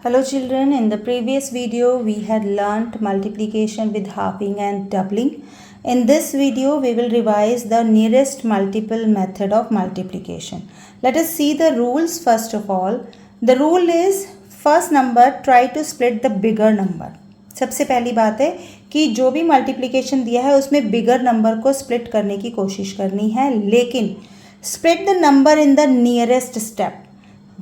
Hello children, in the previous video we had learnt multiplication with halving and doubling. In this video we will revise the nearest multiple method of multiplication. Let us see the rules first of all. The rule is first number try to split the bigger number. सबसे पहली बात है कि जो भी multiplication दिया है उसमें बिगर नंबर को स्प्लिट करने की कोशिश करनी है, लेकिन split the number in the nearest step.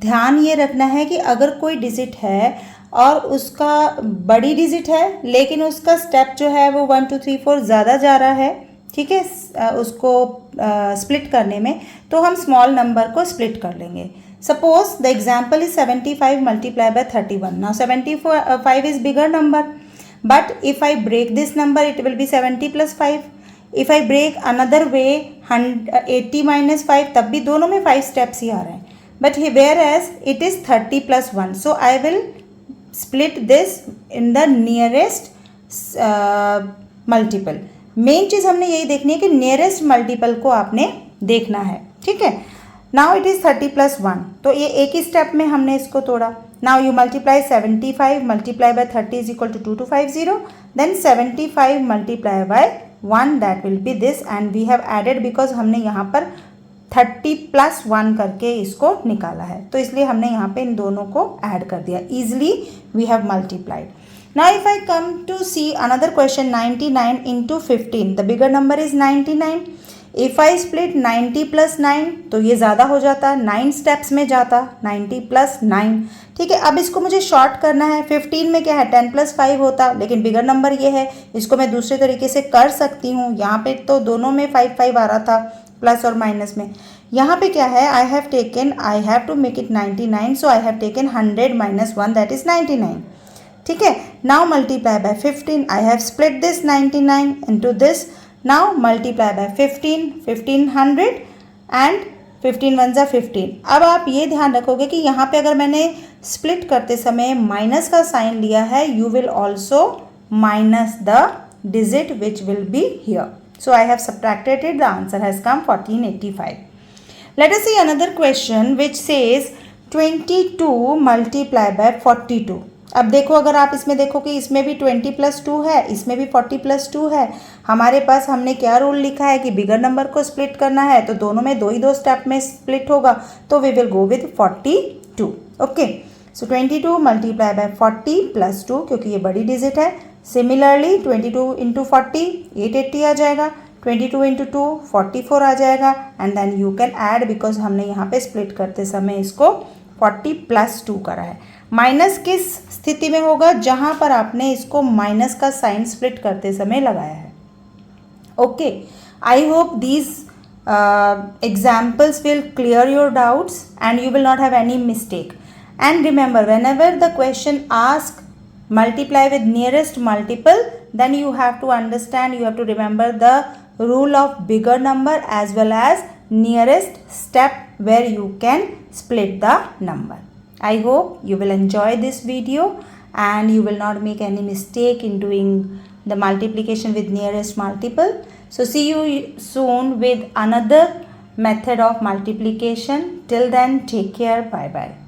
ध्यान ये रखना है कि अगर कोई डिजिट है और उसका बड़ी डिजिट है लेकिन उसका स्टेप जो है वो 1 2 3 4 ज़्यादा जा रहा है, ठीक है, उसको स्प्लिट करने में, तो हम स्मॉल नंबर को स्प्लिट कर लेंगे. Suppose the example is 75 multiply by 31. Now 75 is bigger number, but if I break this number it will be 70 plus 5. If I break another way 80 minus 5, तब भी दोनों में 5 स्टेप्स ही आ रहे हैं. But whereas it is 30 plus 1, so I will split this in the nearest multiple. Main चीज़ हमने यही देखनी है कि nearest multiple को आपने देखना है, ठीक है. Now it is 30 plus 1, तो ये एक ही स्टेप में हमने इसको तोड़ा. Now you multiply 75 multiply by 30 is equal to 2250. Then 75 multiply by 1, that will be this, and we have added because हमने यहाँ पर 30 प्लस 1 करके इसको निकाला है, तो इसलिए हमने यहाँ पे इन दोनों को ऐड कर दिया. Easily we have multiplied. Now if I come to see another question, 99 into 15. The bigger number is 99. If I split 90 plus 9, तो ये ज़्यादा हो जाता, 9 स्टेप्स में जाता, 90 प्लस 9, ठीक है. अब इसको मुझे शॉर्ट करना है. 15 में क्या है, 10 प्लस 5 होता, लेकिन बिगर नंबर ये है, इसको मैं दूसरे तरीके से कर सकती हूँ. यहाँ पे तो दोनों में 5 5 आ रहा था, प्लस और माइनस में. यहाँ पे क्या है, I have to make it 99, so I have taken 100 minus 1, that is 99, ठीक है. Now multiply by 15. I have split this 99 into this. Now multiply by 15, 1500 and 15 1 जा 15. अब आप ये ध्यान रखोगे कि यहाँ पे अगर मैंने स्प्लिट करते समय माइनस का साइन लिया है, you will also minus the digit which will be here. So I have subtracted it, the answer has come 1485. Let us see another question which says 22 multiply by 42. अब देखो, अगर आप इसमें देखो कि इसमें भी 20 प्लस 2 है, इसमें भी 40 प्लस 2 है. हमारे पास हमने क्या रूल लिखा है कि बिगर नंबर को स्प्लिट करना है, तो दोनों में दो स्टेप में स्प्लिट होगा, तो we will go with 42. Okay, so 22 multiply by 40 plus 2, क्योंकि ये बड़ी डिजिट है. सिमिलरली 22 इंटू 40 880 आ जाएगा, 22 इंटू 2 44 आ जाएगा, and then you can add, because हमने यहाँ पे स्प्लिट करते समय इसको 40 प्लस 2 करा है. माइनस किस स्थिति में होगा, जहाँ पर आपने इसको माइनस का साइन स्प्लिट करते समय लगाया है. Okay, I hope these examples will clear your doubts and you will not have any mistake. And remember, whenever the question asks multiply with nearest multiple, then you have to understand, you have to remember the rule of bigger number as well as nearest step where you can split the number. I hope you will enjoy this video and you will not make any mistake in doing the multiplication with nearest multiple. So see you soon with another method of multiplication. Till then, take care. Bye bye.